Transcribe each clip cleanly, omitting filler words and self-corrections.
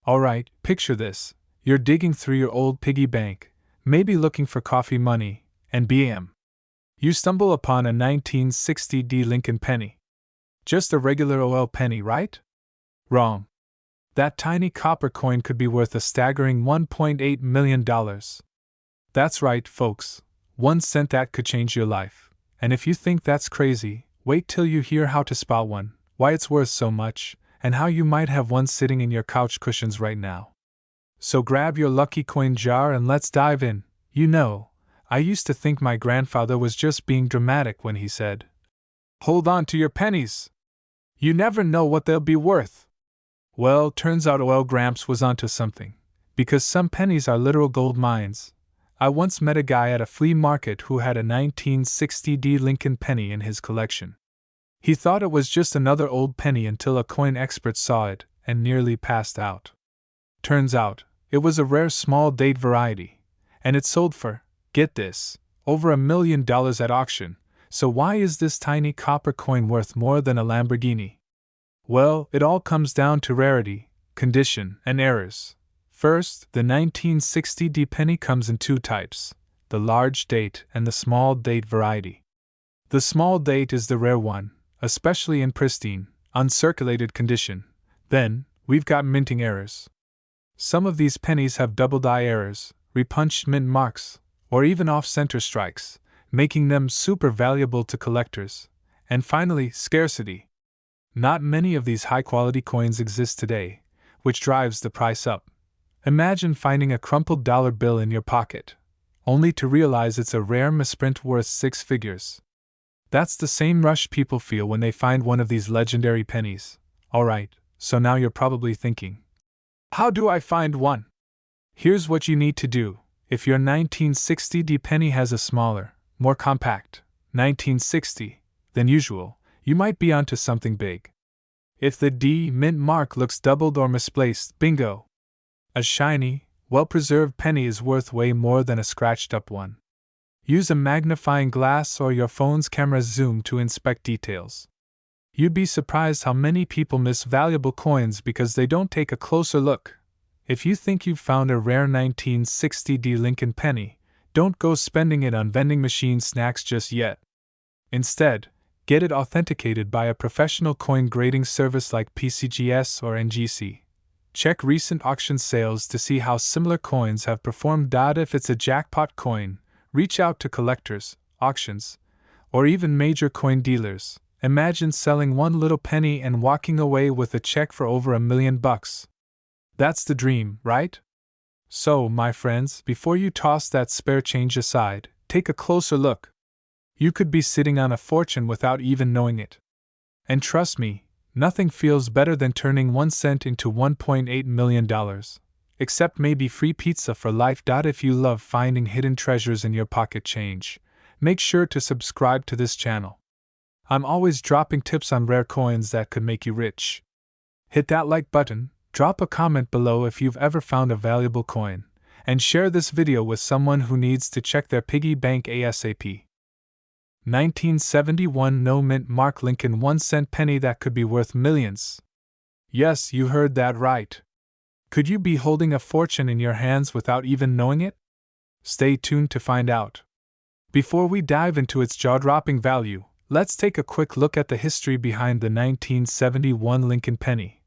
Alright, picture this. You're digging through your old piggy bank, maybe looking for coffee money, and bam! You stumble upon a 1960 Lincoln penny. Just a regular old penny, right? Wrong. That tiny copper coin could be worth a staggering $1.8 million. That's right, folks. 1 cent that could change your life. And if you think that's crazy, wait till you hear how to spot one, why it's worth so much, and how you might have one sitting in your couch cushions right now. So grab your lucky coin jar and let's dive in. You know, I used to think my grandfather was just being dramatic when he said, "Hold on to your pennies. You never know what they'll be worth." Well, turns out Gramps was onto something, because some pennies are literal gold mines. I once met a guy at a flea market who had a 1960 Lincoln penny in his collection. He thought it was just another old penny until a coin expert saw it and nearly passed out. Turns out, it was a rare small date variety, and it sold for, get this, over $1 million at auction. So why is this tiny copper coin worth more than a Lamborghini? Well, it all comes down to rarity, condition, and errors. First, the 1960 penny comes in 2 types, the large date and the small date variety. The small date is the rare one, especially in pristine, uncirculated condition. Then, we've got minting errors. Some of these pennies have double die errors, repunched mint marks, or even off-center strikes, making them super valuable to collectors. And finally, scarcity. Not many of these high-quality coins exist today, which drives the price up. Imagine finding a crumpled dollar bill in your pocket, only to realize it's a rare misprint worth 6 figures. That's the same rush people feel when they find one of these legendary pennies. Alright, so now you're probably thinking, how do I find one? Here's what you need to do. If your 1960 penny has a smaller, more compact 1960 than usual, you might be onto something big. If the D mint mark looks doubled or misplaced, bingo! A shiny, well-preserved penny is worth way more than a scratched-up one. Use a magnifying glass or your phone's camera's zoom to inspect details. You'd be surprised how many people miss valuable coins because they don't take a closer look. If you think you've found a rare 1960 Lincoln penny, don't go spending it on vending machine snacks just yet. Instead, get it authenticated by a professional coin grading service like PCGS or NGC. Check recent auction sales to see how similar coins have performed. If it's a jackpot coin, reach out to collectors, auctions, or even major coin dealers. Imagine selling one little penny and walking away with a check for over $1 million. That's the dream, right? So, my friends, before you toss that spare change aside, take a closer look. You could be sitting on a fortune without even knowing it. And trust me, nothing feels better than turning 1 cent into $1.8 million. Except maybe free pizza for life. If you love finding hidden treasures in your pocket change, make sure to subscribe to this channel. I'm always dropping tips on rare coins that could make you rich. Hit that like button, drop a comment below if you've ever found a valuable coin, and share this video with someone who needs to check their piggy bank ASAP. 1971 no mint mark Lincoln 1 cent penny that could be worth millions. Yes, you heard that right. Could you be holding a fortune in your hands without even knowing it? Stay tuned to find out. Before we dive into its jaw-dropping value, let's take a quick look at the history behind the 1971 Lincoln penny.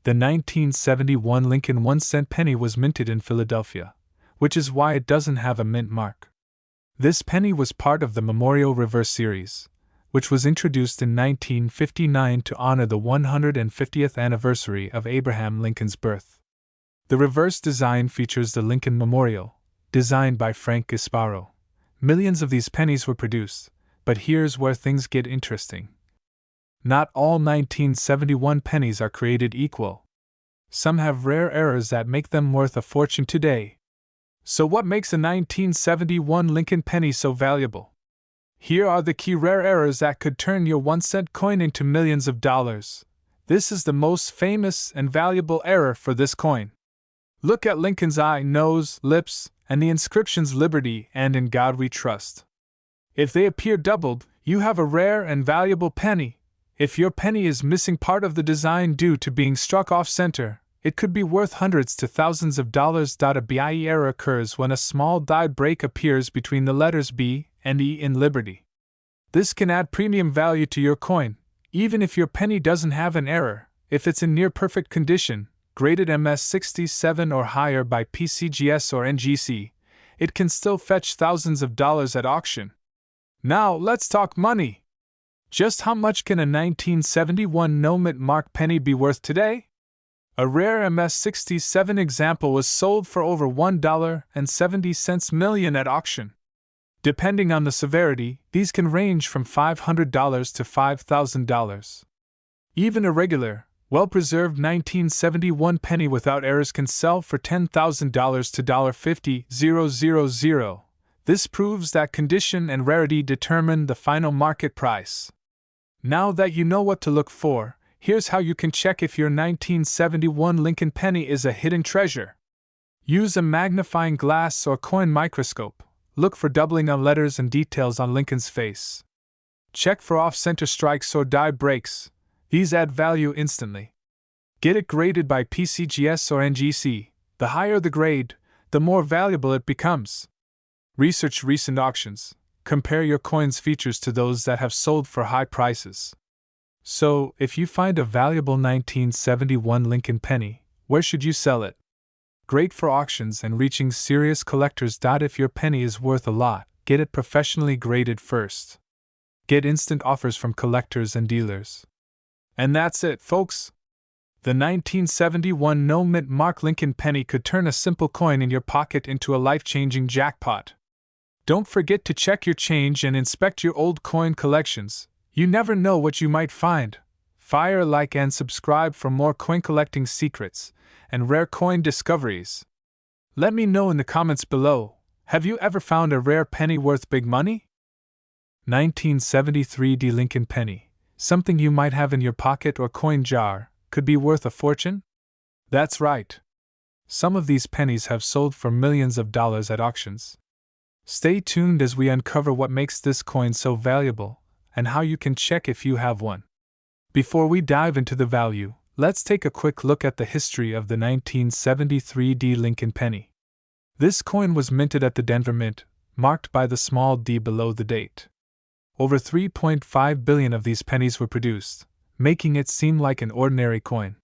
The 1971 Lincoln 1 cent penny was minted in Philadelphia, which is why it doesn't have a mint mark. This penny was part of the Memorial Reverse series, which was introduced in 1959 to honor the 150th anniversary of Abraham Lincoln's birth. The reverse design features the Lincoln Memorial, designed by Frank Gasparo. Millions of these pennies were produced, but here's where things get interesting. Not all 1971 pennies are created equal. Some have rare errors that make them worth a fortune today. So what makes a 1971 Lincoln penny so valuable? Here are the key rare errors that could turn your 1 cent coin into millions of dollars. This is the most famous and valuable error for this coin. Look at Lincoln's eye, nose, lips, and the inscriptions "Liberty" and "In God We Trust." If they appear doubled, you have a rare and valuable penny. If your penny is missing part of the design due to being struck off center, it could be worth hundreds to thousands of dollars. A BIE error occurs when a small die break appears between the letters B and E in Liberty. This can add premium value to your coin, even if your penny doesn't have an error. If it's in near perfect condition, graded MS67 or higher by PCGS or NGC, it can still fetch thousands of dollars at auction. Now let's talk money. Just how much can a 1971 no-mint mark penny be worth today? A rare MS67 example was sold for over $1.70 million at auction. Depending on the severity, these can range from $500 to $5,000. Even a regular, well-preserved 1971 penny without errors can sell for $10,000 to $50,000. This proves that condition and rarity determine the final market price. Now that you know what to look for, here's how you can check if your 1971 Lincoln penny is a hidden treasure. Use a magnifying glass or coin microscope. Look for doubling on letters and details on Lincoln's face. Check for off-center strikes or die breaks. These add value instantly. Get it graded by PCGS or NGC. The higher the grade, the more valuable it becomes. Research recent auctions. Compare your coin's features to those that have sold for high prices. So, if you find a valuable 1971 Lincoln penny, where should you sell it? Great for auctions and reaching serious collectors. If your penny is worth a lot, get it professionally graded first. Get instant offers from collectors and dealers. And that's it, folks. The 1971 no-mint mark Lincoln penny could turn a simple coin in your pocket into a life-changing jackpot. Don't forget to check your change and inspect your old coin collections. You never know what you might find. Fire a like and subscribe for more coin collecting secrets and rare coin discoveries. Let me know in the comments below, have you ever found a rare penny worth big money? 1973 D Lincoln penny, something you might have in your pocket or coin jar, could be worth a fortune? That's right. Some of these pennies have sold for millions of dollars at auctions. Stay tuned as we uncover what makes this coin so valuable, and how you can check if you have one. Before we dive into the value, let's take a quick look at the history of the 1973 D Lincoln penny. This coin was minted at the Denver Mint, marked by the small d below the date. Over 3.5 billion of these pennies were produced, making it seem like an ordinary coin.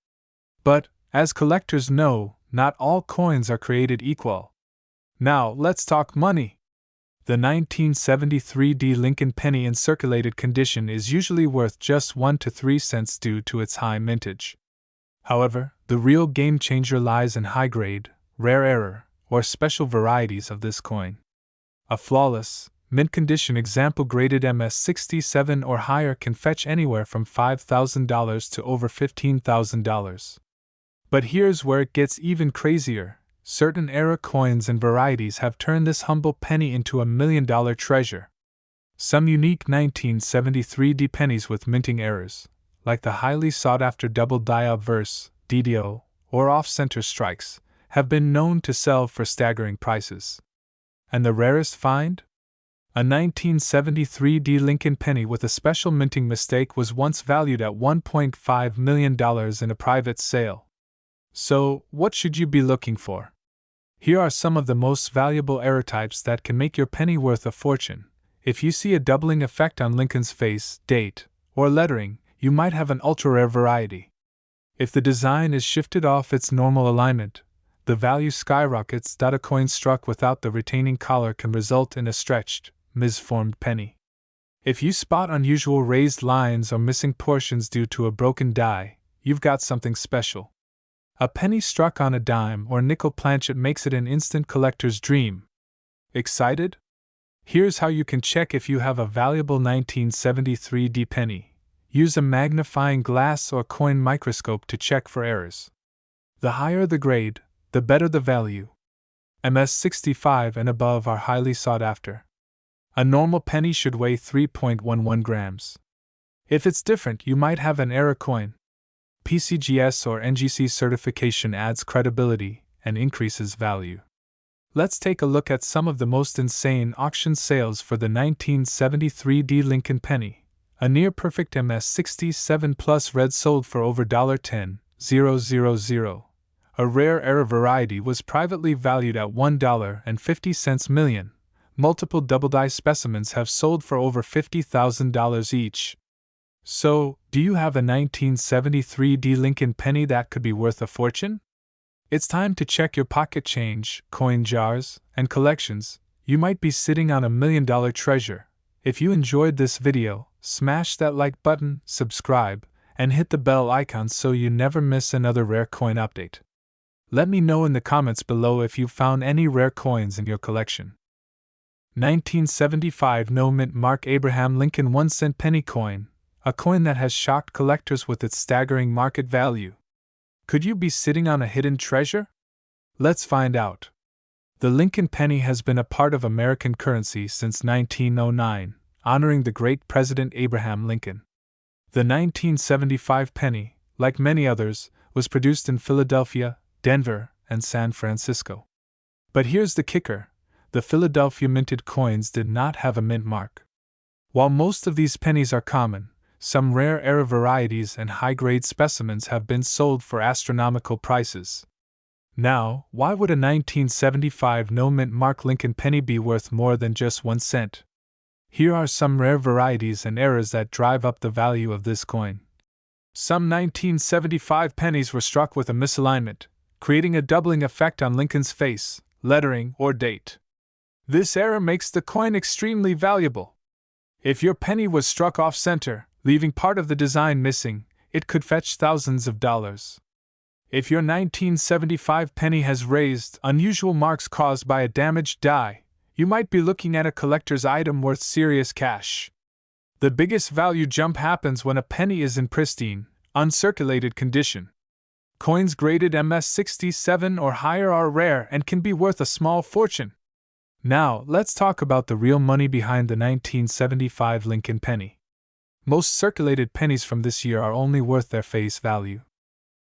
But, as collectors know, not all coins are created equal. Now, let's talk money. The 1973 D Lincoln penny in circulated condition is usually worth just 1 to 3 cents due to its high mintage. However, the real game changer lies in high grade, rare error, or special varieties of this coin. A flawless, mint condition example graded MS67 or higher can fetch anywhere from $5,000 to over $15,000. But here's where it gets even crazier. Certain era coins and varieties have turned this humble penny into $1 million treasure. Some unique 1973 D pennies with minting errors, like the highly sought-after double die obverse, DDO, or off-center strikes, have been known to sell for staggering prices. And the rarest find? A 1973 D Lincoln penny with a special minting mistake was once valued at $1.5 million in a private sale. So, what should you be looking for? Here are some of the most valuable error types that can make your penny worth a fortune. If you see a doubling effect on Lincoln's face, date, or lettering, you might have an ultra-rare variety. If the design is shifted off its normal alignment, the value skyrockets. A coin struck without the retaining collar can result in a stretched, misformed penny. If you spot unusual raised lines or missing portions due to a broken die, you've got something special. A penny struck on a dime or nickel planchet makes it an instant collector's dream. Excited? Here's how you can check if you have a valuable 1973 D penny. Use a magnifying glass or coin microscope to check for errors. The higher the grade, the better the value. MS65 and above are highly sought after. A normal penny should weigh 3.11 grams. If it's different, you might have an error coin. PCGS or NGC certification adds credibility and increases value. Let's take a look at some of the most insane auction sales for the 1973 D Lincoln penny. A near-perfect MS67 Plus red sold for over $10,000. A rare era variety was privately valued at $1.50 million. Multiple double-die specimens have sold for over $50,000 each. So, do you have a 1973 D Lincoln penny that could be worth a fortune? It's time to check your pocket change, coin jars, and collections. You might be sitting on $1 million treasure. If you enjoyed this video, smash that like button, subscribe, and hit the bell icon so you never miss another rare coin update. Let me know in the comments below if you found any rare coins in your collection. 1975 No Mint Mark Abraham Lincoln 1-cent penny coin, a coin that has shocked collectors with its staggering market value. Could you be sitting on a hidden treasure? Let's find out. The Lincoln penny has been a part of American currency since 1909, honoring the great President Abraham Lincoln. The 1975 penny, like many others, was produced in Philadelphia, Denver, and San Francisco. But here's the kicker: the Philadelphia minted coins did not have a mint mark. While most of these pennies are common, some rare era varieties and high-grade specimens have been sold for astronomical prices. Now, why would a 1975 no mint mark Lincoln penny be worth more than just 1 cent? Here are some rare varieties and eras that drive up the value of this coin. Some 1975 pennies were struck with a misalignment, creating a doubling effect on Lincoln's face, lettering, or date. This error makes the coin extremely valuable. If your penny was struck off-center, leaving part of the design missing, it could fetch thousands of dollars. If your 1975 penny has raised, unusual marks caused by a damaged die, you might be looking at a collector's item worth serious cash. The biggest value jump happens when a penny is in pristine, uncirculated condition. Coins graded MS67 or higher are rare and can be worth a small fortune. Now, let's talk about the real money behind the 1975 Lincoln penny. Most circulated pennies from this year are only worth their face value.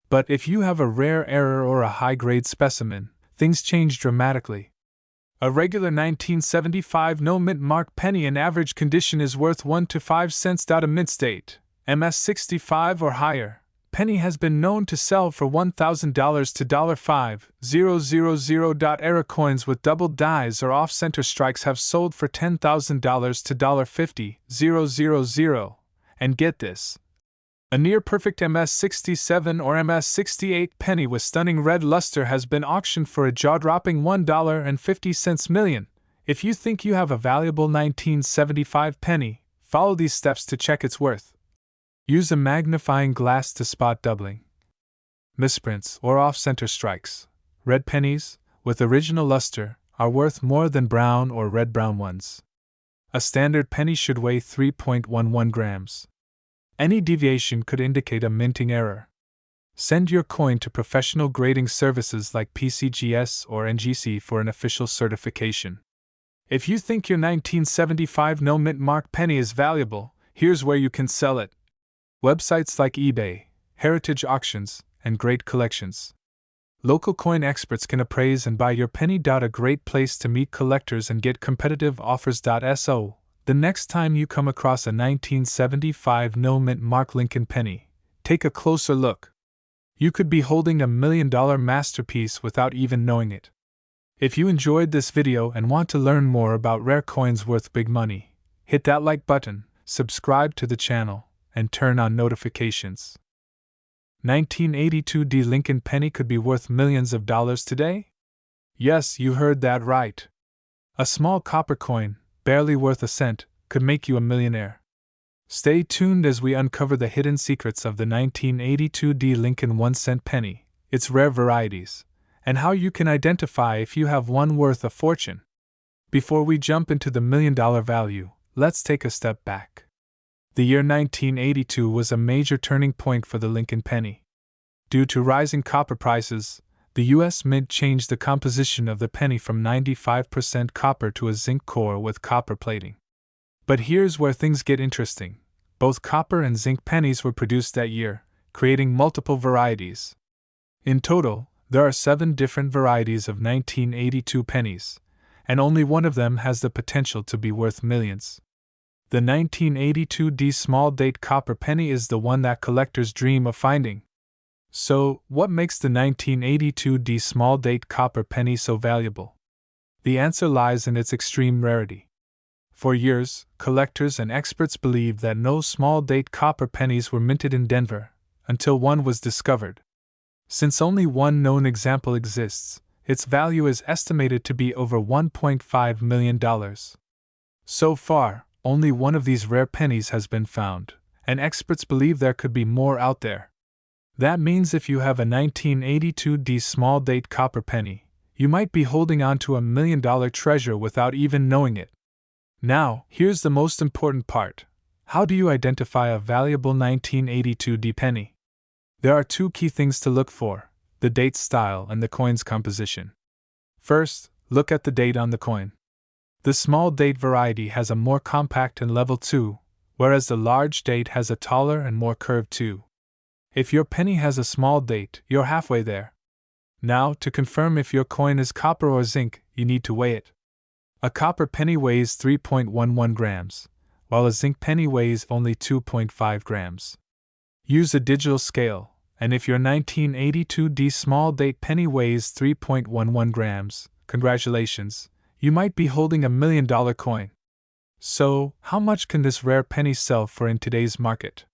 But if you have a rare error or a high-grade specimen, things change dramatically. A regular 1975 no mint mark penny in average condition is worth 1 to 5 cents. A mint state, MS65 or higher, penny has been known to sell for $1,000 to $5,000. Era coins with doubled dies or off-center strikes have sold for $10,000 to $50,000. And get this: a near-perfect MS67 or MS68 penny with stunning red luster has been auctioned for a jaw-dropping $1.50 million. If you think you have a valuable 1975 penny, follow these steps to check its worth. Use a magnifying glass to spot doubling, misprints, or off-center strikes. Red pennies, with original luster, are worth more than brown or red-brown ones. A standard penny should weigh 3.11 grams. Any deviation could indicate a minting error. Send your coin to professional grading services like PCGS or NGC for an official certification. If you think your 1975 no mint mark penny is valuable, here's where you can sell it. Websites like eBay, Heritage Auctions, and Great Collections. Local coin experts can appraise and buy your penny. A great place to meet collectors and get competitive offers. So, the next time you come across a 1975 no mint mark Lincoln penny, take a closer look. You could be holding a $1 million masterpiece without even knowing it. If you enjoyed this video and want to learn more about rare coins worth big money, hit that like button, subscribe to the channel, and turn on notifications. 1982 D Lincoln penny could be worth millions of dollars today? Yes, you heard that right. A small copper coin, barely worth a cent, could make you a millionaire. Stay tuned as we uncover the hidden secrets of the 1982 D Lincoln 1-cent penny, its rare varieties, and how you can identify if you have one worth a fortune. Before we jump into the $1 million value, let's take a step back. The year 1982 was a major turning point for the Lincoln penny. Due to rising copper prices, the U.S. Mint changed the composition of the penny from 95% copper to a zinc core with copper plating. But here's where things get interesting. Both copper and zinc pennies were produced that year, creating multiple varieties. In total, there are 7 different varieties of 1982 pennies, and only one of them has the potential to be worth millions. The 1982 D small date copper penny is the one that collectors dream of finding. So, what makes the 1982D small date copper penny so valuable? The answer lies in its extreme rarity. For years, collectors and experts believed that no small date copper pennies were minted in Denver, until one was discovered. Since only one known example exists, its value is estimated to be over $1.5 million. So far, only one of these rare pennies has been found, and experts believe there could be more out there. That means if you have a 1982D small date copper penny, you might be holding on to $1 million treasure without even knowing it. Now, here's the most important part. How do you identify a valuable 1982D penny? There are two key things to look for: the date style and the coin's composition. First, look at the date on the coin. The small date variety has a more compact and level 2, whereas the large date has a taller and more curved 2. If your penny has a small date, you're halfway there. Now, to confirm if your coin is copper or zinc, you need to weigh it. A copper penny weighs 3.11 grams, while a zinc penny weighs only 2.5 grams. Use a digital scale, and if your 1982D small date penny weighs 3.11 grams, congratulations, you might be holding $1 million coin. So, how much can this rare penny sell for in today's market?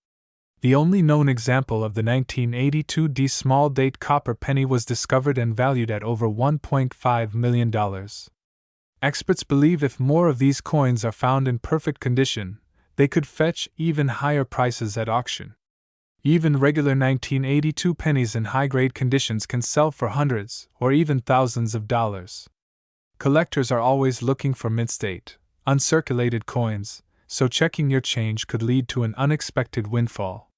The only known example of the 1982D small date copper penny was discovered and valued at over $1.5 million. Experts believe if more of these coins are found in perfect condition, they could fetch even higher prices at auction. Even regular 1982 pennies in high-grade conditions can sell for hundreds or even thousands of dollars. Collectors are always looking for mint state, uncirculated coins, so checking your change could lead to an unexpected windfall.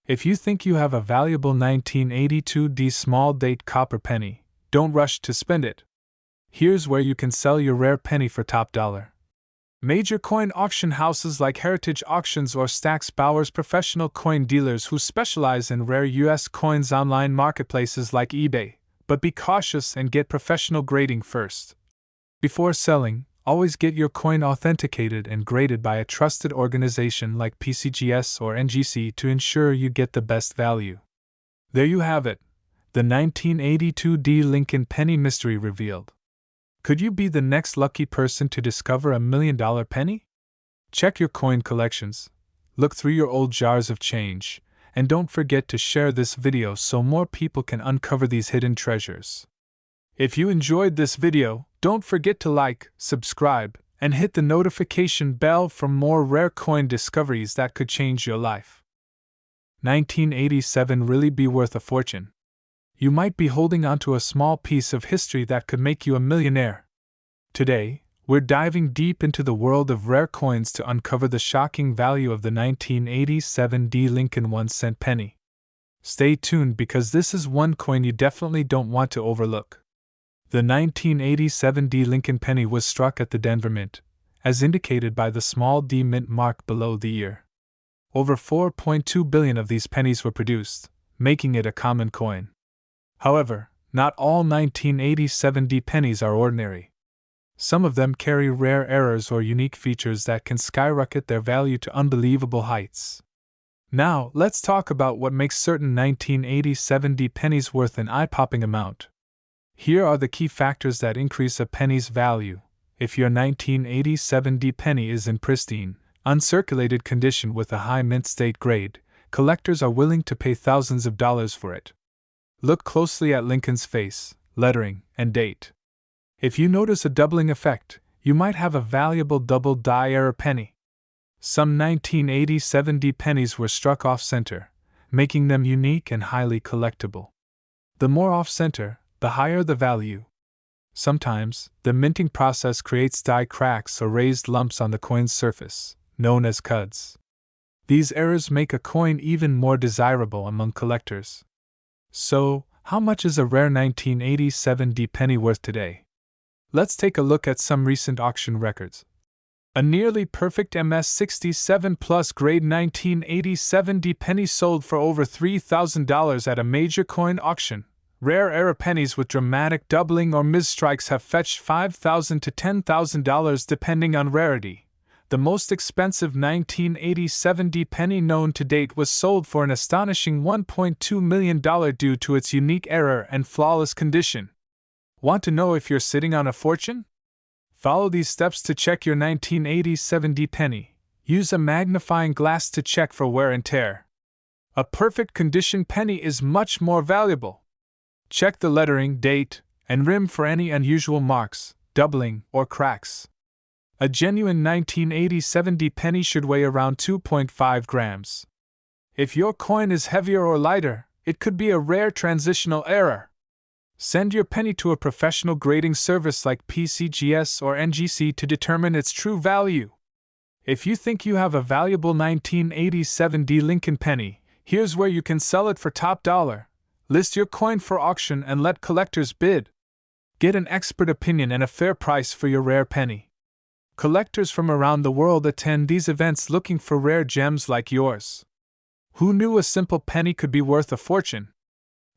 If you think you have a valuable 1982D small date copper penny, don't rush to spend it. Here's where you can sell your rare penny for top dollar. Major coin auction houses like Heritage Auctions or Stack's Bowers, professional coin dealers who specialize in rare U.S. coins, online marketplaces like eBay, but be cautious and get professional grading first. Before selling, always get your coin authenticated and graded by a trusted organization like PCGS or NGC to ensure you get the best value. There you have it, the 1982D Lincoln penny mystery revealed. Could you be the next lucky person to discover $1 million penny? Check your coin collections, look through your old jars of change, and don't forget to share this video so more people can uncover these hidden treasures. If you enjoyed this video, don't forget to like, subscribe, and hit the notification bell for more rare coin discoveries that could change your life. 1987 really be worth a fortune. You might be holding onto a small piece of history that could make you a millionaire. Today, we're diving deep into the world of rare coins to uncover the shocking value of the 1987D Lincoln 1-cent penny. Stay tuned because this is one coin you definitely don't want to overlook. The 1987D Lincoln penny was struck at the Denver Mint, as indicated by the small d mint mark below the year. Over 4.2 billion of these pennies were produced, making it a common coin. However, not all 1987D pennies are ordinary. Some of them carry rare errors or unique features that can skyrocket their value to unbelievable heights. Now, let's talk about what makes certain 1987D pennies worth an eye-popping amount. Here are the key factors that increase a penny's value. If your 1987D penny is in pristine, uncirculated condition with a high mint state grade, collectors are willing to pay thousands of dollars for it. Look closely at Lincoln's face, lettering, and date. If you notice a doubling effect, you might have a valuable double die error penny. Some 1987D pennies were struck off-center, making them unique and highly collectible. The more off-center, the higher the value. Sometimes, the minting process creates die cracks or raised lumps on the coin's surface, known as cuds. These errors make a coin even more desirable among collectors. So, how much is a rare 1987D penny worth today? Let's take a look at some recent auction records. A nearly perfect MS67 Plus grade 1987D penny sold for over $3,000 at a major coin auction. Rare error pennies with dramatic doubling or misstrikes have fetched $5,000 to $10,000 depending on rarity. The most expensive 1987 D penny known to date was sold for an astonishing $1.2 million due to its unique error and flawless condition. Want to know if you're sitting on a fortune? Follow these steps to check your 1987 D penny. Use a magnifying glass to check for wear and tear. A perfect condition penny is much more valuable. Check the lettering, date, and rim for any unusual marks, doubling, or cracks. A genuine 1987 D penny should weigh around 2.5 grams. If your coin is heavier or lighter, it could be a rare transitional error. Send your penny to a professional grading service like PCGS or NGC to determine its true value. If you think you have a valuable 1987 D Lincoln penny, here's where you can sell it for top dollar. List your coin for auction and let collectors bid. Get an expert opinion and a fair price for your rare penny. Collectors from around the world attend these events looking for rare gems like yours. Who knew a simple penny could be worth a fortune?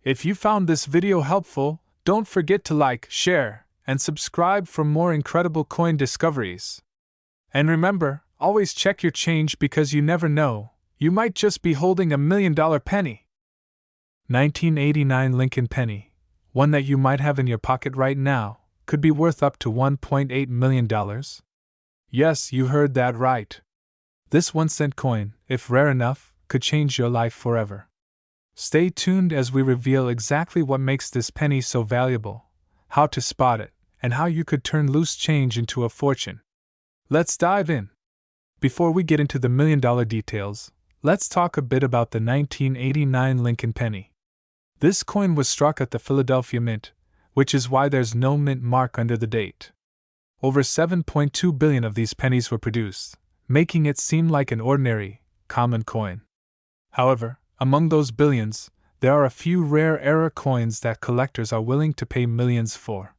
If you found this video helpful, don't forget to like, share, and subscribe for more incredible coin discoveries. And remember, always check your change because you never know, you might just be holding $1 million penny. 1989 Lincoln penny, one that you might have in your pocket right now, could be worth up to $1.8 million. Yes, you heard that right. This 1-cent coin, if rare enough, could change your life forever. Stay tuned as we reveal exactly what makes this penny so valuable, how to spot it, and how you could turn loose change into a fortune. Let's dive in. Before we get into the $1 million details, let's talk a bit about the 1989 Lincoln penny. This coin was struck at the Philadelphia Mint, which is why there's no mint mark under the date. Over 7.2 billion of these pennies were produced, making it seem like an ordinary, common coin. However, among those billions, there are a few rare error coins that collectors are willing to pay millions for.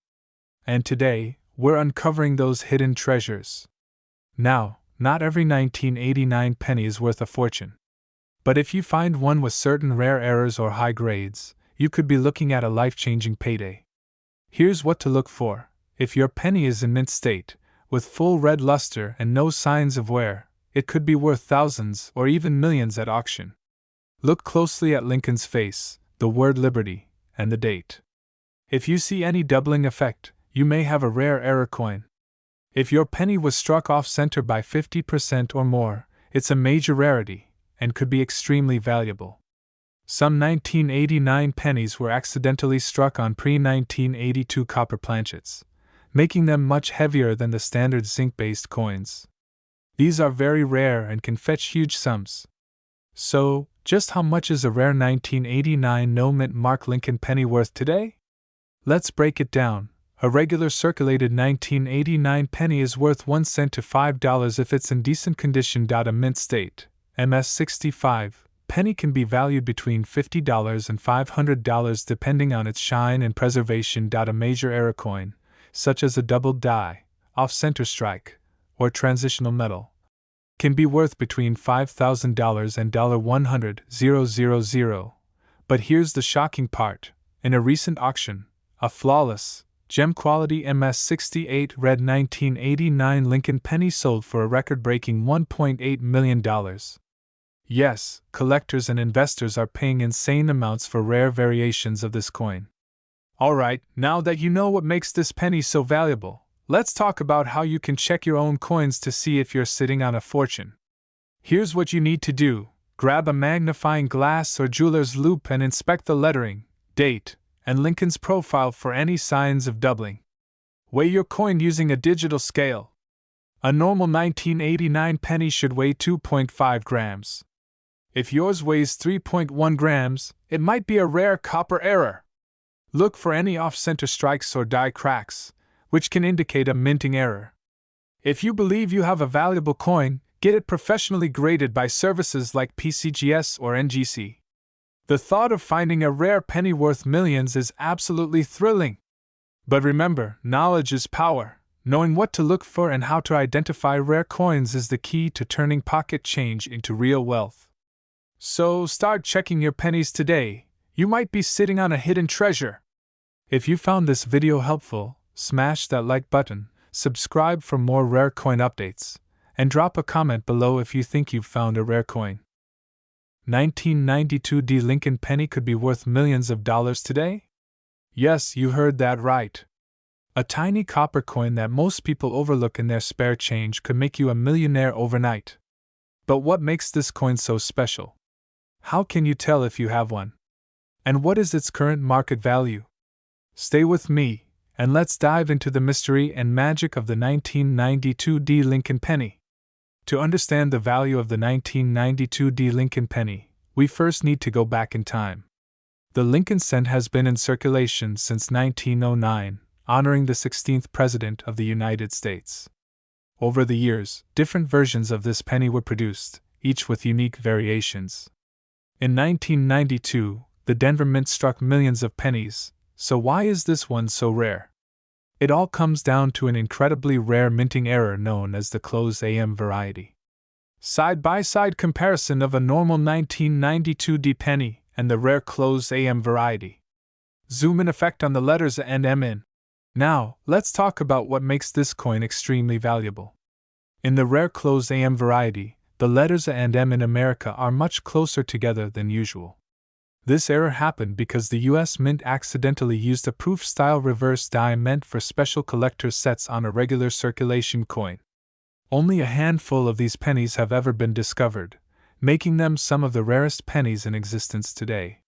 And today, we're uncovering those hidden treasures. Now, not every 1989 penny is worth a fortune. But if you find one with certain rare errors or high grades, you could be looking at a life-changing payday. Here's what to look for. If your penny is in mint state, with full red luster and no signs of wear, it could be worth thousands or even millions at auction. Look closely at Lincoln's face, the word Liberty, and the date. If you see any doubling effect, you may have a rare error coin. If your penny was struck off-center by 50% or more, it's a major rarity, and could be extremely valuable. Some 1989 pennies were accidentally struck on pre-1982 copper planchets, making them much heavier than the standard zinc-based coins. These are very rare and can fetch huge sums. So, just how much is a rare 1989 no-mint mark Lincoln penny worth today? Let's break it down. A regular circulated 1989 penny is worth 1 cent to $5 if it's in decent condition. A mint state, MS65, penny can be valued between $50 and $500 depending on its shine and preservation. A major error coin, such as a doubled die, off-center strike, or transitional metal, can be worth between $5,000 and $100,000. But here's the shocking part. In a recent auction, a flawless, gem-quality MS68 red 1989 Lincoln penny sold for a record-breaking $1.8 million. Yes, collectors and investors are paying insane amounts for rare variations of this coin. Alright, now that you know what makes this penny so valuable, let's talk about how you can check your own coins to see if you're sitting on a fortune. Here's what you need to do. Grab a magnifying glass or jeweler's loupe and inspect the lettering, date, and Lincoln's profile for any signs of doubling. Weigh your coin using a digital scale. A normal 1989 penny should weigh 2.5 grams. If yours weighs 3.1 grams, it might be a rare copper error. Look for any off-center strikes or die cracks, which can indicate a minting error. If you believe you have a valuable coin, get it professionally graded by services like PCGS or NGC. The thought of finding a rare penny worth millions is absolutely thrilling. But remember, knowledge is power. Knowing what to look for and how to identify rare coins is the key to turning pocket change into real wealth. So start checking your pennies today. You might be sitting on a hidden treasure. If you found this video helpful, smash that like button, subscribe for more rare coin updates, And drop a comment below if you think you've found a rare coin. 1992 D Lincoln penny could be worth millions of dollars today? Yes, you heard that right. A tiny copper coin that most people overlook in their spare change could make you a millionaire overnight. But what makes this coin so special? How can you tell if you have one? And what is its current market value? Stay with me, and let's dive into the mystery and magic of the 1992 D Lincoln penny. To understand the value of the 1992 D Lincoln penny, we first need to go back in time. The Lincoln cent has been in circulation since 1909, honoring the 16th President of the United States. Over the years, different versions of this penny were produced, each with unique variations. In 1992, the Denver Mint struck millions of pennies, so why is this one so rare? It all comes down to an incredibly rare minting error known as the closed AM variety. Side-by-side comparison of a normal 1992 D penny and the rare closed AM variety. Zoom in effect on the letters A and M in. Now, let's talk about what makes this coin extremely valuable. In the rare closed AM variety, the letters A and M in America are much closer together than usual. This error happened because the US Mint accidentally used a proof-style reverse die meant for special collector's sets on a regular circulation coin. Only a handful of these pennies have ever been discovered, making them some of the rarest pennies in existence today.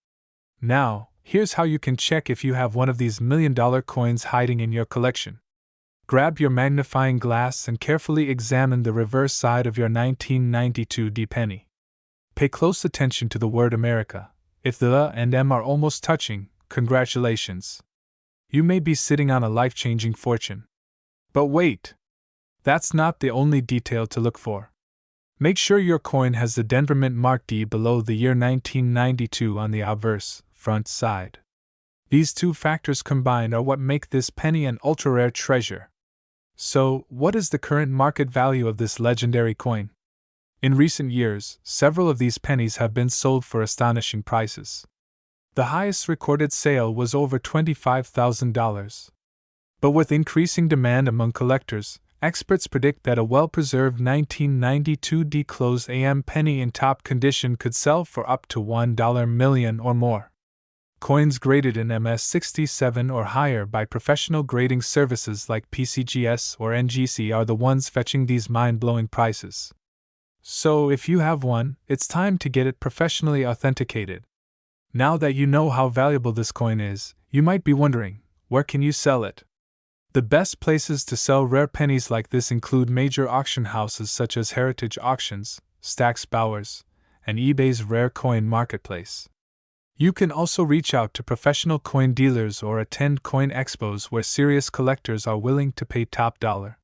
Now, here's how you can check if you have one of these million-dollar coins hiding in your collection. Grab your magnifying glass and carefully examine the reverse side of your 1992 D penny. Pay close attention to the word America. If the A and M are almost touching, congratulations. You may be sitting on a life-changing fortune. But wait! That's not the only detail to look for. Make sure your coin has the Denver Mint Mark D below the year 1992 on the obverse, front side. These two factors combined are what make this penny an ultra-rare treasure. So, what is the current market value of this legendary coin? In recent years, several of these pennies have been sold for astonishing prices. The highest recorded sale was over $25,000. But with increasing demand among collectors, experts predict that a well-preserved 1992 D closed AM penny in top condition could sell for up to $1 million or more. Coins graded in MS67 or higher by professional grading services like PCGS or NGC are the ones fetching these mind-blowing prices. So, if you have one, it's time to get it professionally authenticated. Now that you know how valuable this coin is, you might be wondering, where can you sell it? The best places to sell rare pennies like this include major auction houses such as Heritage Auctions, Stack's Bowers, and eBay's Rare Coin Marketplace. You can also reach out to professional coin dealers or attend coin expos where serious collectors are willing to pay top dollar.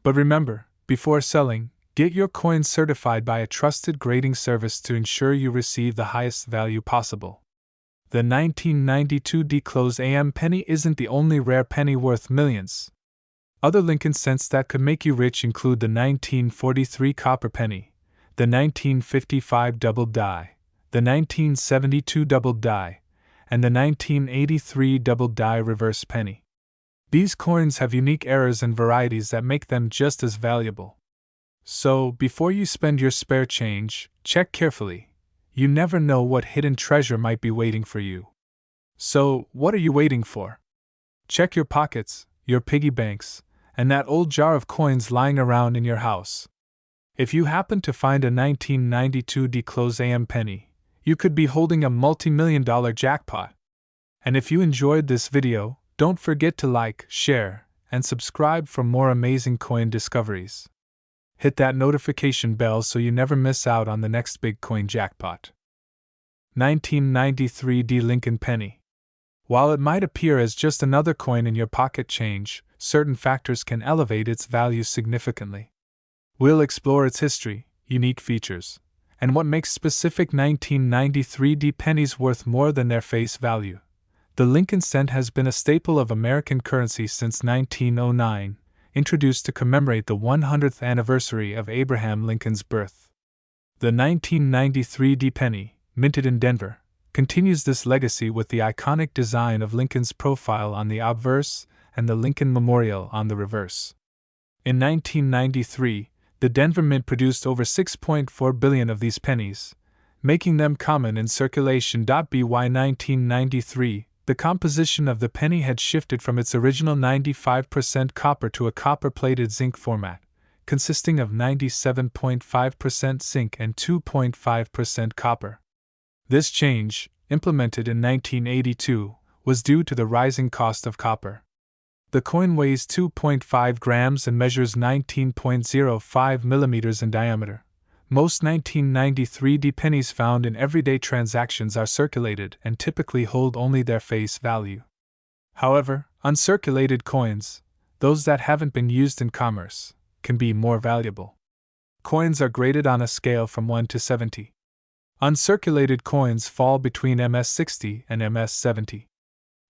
But remember, before selling, get your coins certified by a trusted grading service to ensure you receive the highest value possible. The 1992 D closed AM penny isn't the only rare penny worth millions. Other Lincoln cents that could make you rich include the 1943 copper penny, the 1955 double die, the 1972 double die, and the 1983 double die reverse penny. These coins have unique errors and varieties that make them just as valuable. So, before you spend your spare change, check carefully. You never know what hidden treasure might be waiting for you. So, what are you waiting for? Check your pockets, your piggy banks, and that old jar of coins lying around in your house. If you happen to find a 1992 D closed AM penny, you could be holding a multi-million-dollar jackpot. And if you enjoyed this video, don't forget to like, share, and subscribe for more amazing coin discoveries. Hit that notification bell so you never miss out on the next big coin jackpot. 1993 D Lincoln penny. While it might appear as just another coin in your pocket change, certain factors can elevate its value significantly. We'll explore its history, unique features, and what makes specific 1993 D pennies worth more than their face value. The Lincoln cent has been a staple of American currency since 1909. Introduced to commemorate the 100th anniversary of Abraham Lincoln's birth. The 1993 D penny, minted in Denver, continues this legacy with the iconic design of Lincoln's profile on the obverse and the Lincoln Memorial on the reverse. In 1993, the Denver Mint produced over 6.4 billion of these pennies, making them common in circulation. By 1993, the composition of the penny had shifted from its original 95% copper to a copper-plated zinc format, consisting of 97.5% zinc and 2.5% copper. This change, implemented in 1982, was due to the rising cost of copper. The coin weighs 2.5 grams and measures 19.05 millimeters in diameter. Most 1993 pennies found in everyday transactions are circulated and typically hold only their face value. However, uncirculated coins, those that haven't been used in commerce, can be more valuable. Coins are graded on a scale from 1 to 70. Uncirculated coins fall between MS-60 and MS-70.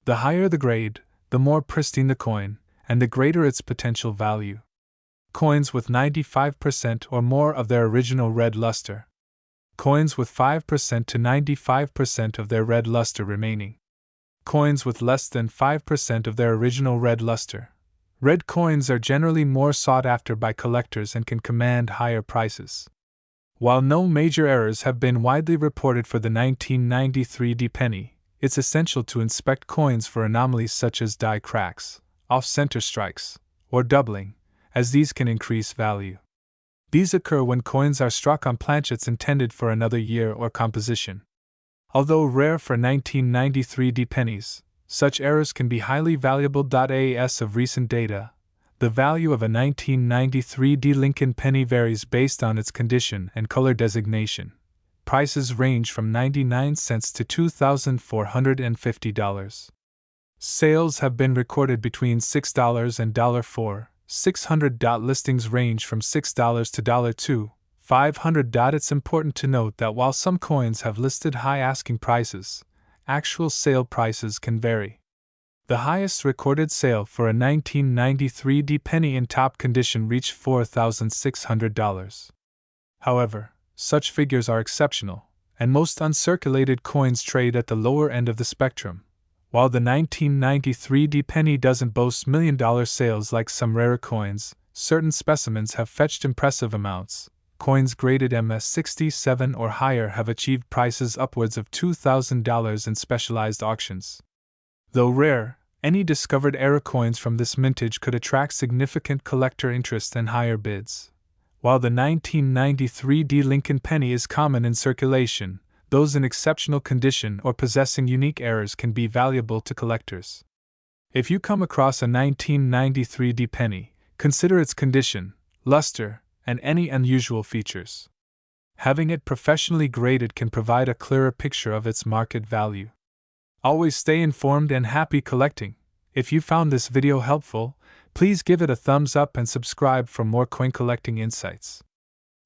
The higher the grade, the more pristine the coin, and the greater its potential value. Coins with 95% or more of their original red luster. Coins with 5% to 95% of their red luster remaining. Coins with less than 5% of their original red luster. Red coins are generally more sought after by collectors and can command higher prices. While no major errors have been widely reported for the 1993 penny, it's essential to inspect coins for anomalies such as die cracks, off-center strikes, or doubling, as these can increase value. These occur when coins are struck on planchets intended for another year or composition. Although rare for 1993 pennies, such errors can be highly valuable. As of recent data, the value of a 1993 Lincoln penny varies based on its condition and color designation. Prices range from 99 cents to $2,450. Sales have been recorded between $6 and $4. 600. Listings range from $6 to $2. 500. It's important to note that while some coins have listed high asking prices, actual sale prices can vary. The highest recorded sale for a 1993 penny in top condition reached $4,600. However, such figures are exceptional, and most uncirculated coins trade at the lower end of the spectrum. While the 1993 penny doesn't boast million-dollar sales like some rarer coins, certain specimens have fetched impressive amounts. Coins graded MS-67 or higher have achieved prices upwards of $2,000 in specialized auctions. Though rare, any discovered era coins from this mintage could attract significant collector interest and higher bids. While the 1993 Lincoln penny is common in circulation, those in exceptional condition or possessing unique errors can be valuable to collectors. If you come across a 1993 penny, consider its condition, luster, and any unusual features. Having it professionally graded can provide a clearer picture of its market value. Always stay informed and happy collecting. If you found this video helpful, please give it a thumbs up and subscribe for more coin collecting insights.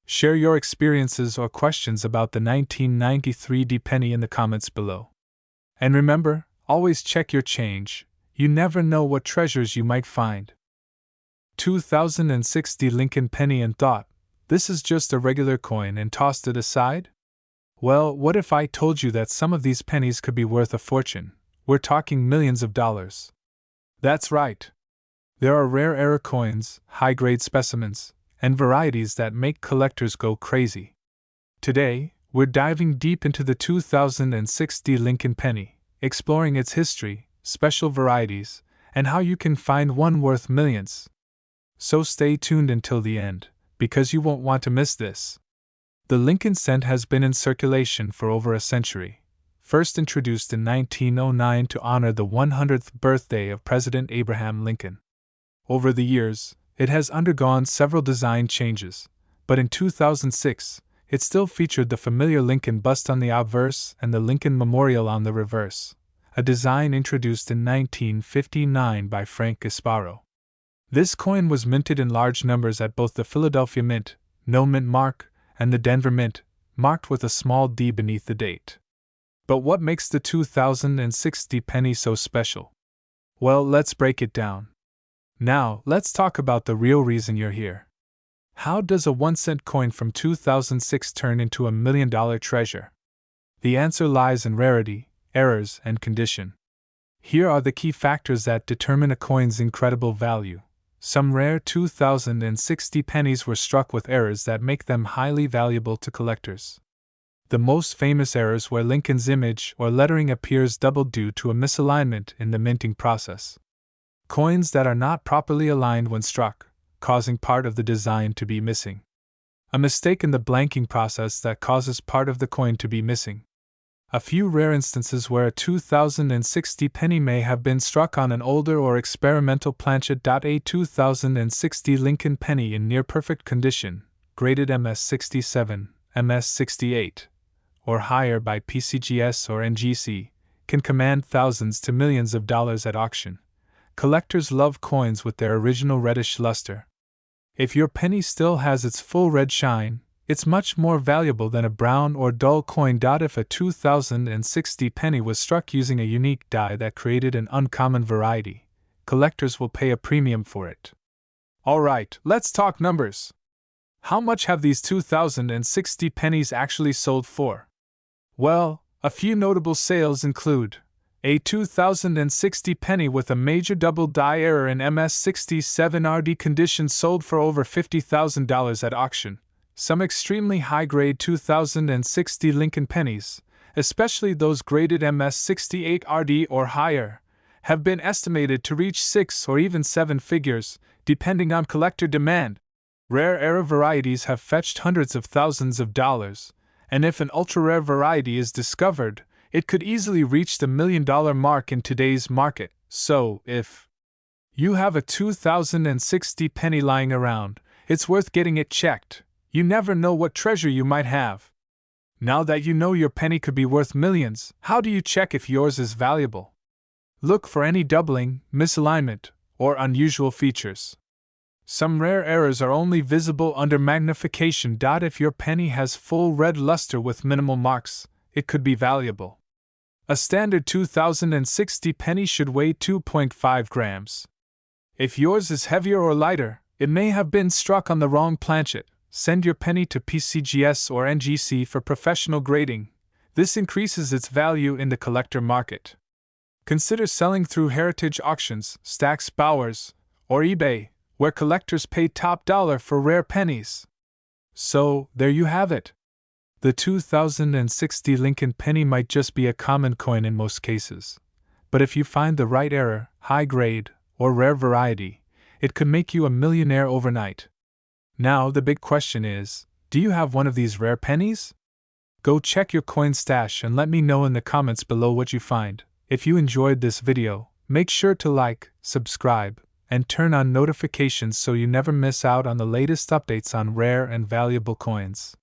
Share your experiences or questions about the 1993 penny in the comments below. And remember, always check your change. You never know what treasures you might find. 2006 Lincoln penny and thought, this is just a regular coin and tossed it aside? Well, what if I told you that some of these pennies could be worth a fortune? We're talking millions of dollars. That's right. There are rare era coins, high-grade specimens, and varieties that make collectors go crazy. Today, we're diving deep into the 2006 Lincoln penny, exploring its history, special varieties, and how you can find one worth millions. So stay tuned until the end, because you won't want to miss this. The Lincoln cent has been in circulation for over a century, first introduced in 1909 to honor the 100th birthday of President Abraham Lincoln. Over the years, it has undergone several design changes, but in 2006, it still featured the familiar Lincoln bust on the obverse and the Lincoln Memorial on the reverse, a design introduced in 1959 by Frank Gasparo. This coin was minted in large numbers at both the Philadelphia Mint, no mint mark, and the Denver Mint, marked with a small D beneath the date. But what makes the 2006 penny so special? Well, let's break it down. Now, let's talk about the real reason you're here. How does a 1-cent coin from 2006 turn into a $1 million treasure? The answer lies in rarity, errors, and condition. Here are the key factors that determine a coin's incredible value. Some rare 2060 pennies were struck with errors that make them highly valuable to collectors. The most famous errors where Lincoln's image or lettering appears doubled due to a misalignment in the minting process. Coins that are not properly aligned when struck, causing part of the design to be missing. A mistake in the blanking process that causes part of the coin to be missing. A few rare instances where a 2060 penny may have been struck on an older or experimental planchet. A 2060 Lincoln penny in near perfect condition, graded MS67, MS68, or higher by PCGS or NGC, can command thousands to millions of dollars at auction. Collectors love coins with their original reddish luster. If your penny still has its full red shine, it's much more valuable than a brown or dull coin. If a 2060 penny was struck using a unique die that created an uncommon variety, collectors will pay a premium for it. Alright, let's talk numbers. How much have these 2060 pennies actually sold for? Well, a few notable sales include a 2060 penny with a major double die error in MS67 RD condition sold for over $50,000 at auction. Some extremely high-grade 2060 Lincoln pennies, especially those graded MS68 RD or higher, have been estimated to reach 6 or even 7 figures, depending on collector demand. Rare era varieties have fetched hundreds of thousands of dollars, and if an ultra-rare variety is discovered, it could easily reach the $1 million mark in today's market. So, if you have a 2060 penny lying around, it's worth getting it checked. You never know what treasure you might have. Now that you know your penny could be worth millions, how do you check if yours is valuable? Look for any doubling, misalignment, or unusual features. Some rare errors are only visible under magnification. If your penny has full red luster with minimal marks, it could be valuable. A standard 2060 penny should weigh 2.5 grams. If yours is heavier or lighter, it may have been struck on the wrong planchet. Send your penny to PCGS or NGC for professional grading. This increases its value in the collector market. Consider selling through heritage auctions, Stacks Bowers, or eBay, where collectors pay top dollar for rare pennies. So, there you have it. The 2060 Lincoln penny might just be a common coin in most cases. But if you find the right error, high grade, or rare variety, it could make you a millionaire overnight. Now the big question is, do you have one of these rare pennies? Go check your coin stash and let me know in the comments below what you find. If you enjoyed this video, make sure to like, subscribe, and turn on notifications so you never miss out on the latest updates on rare and valuable coins.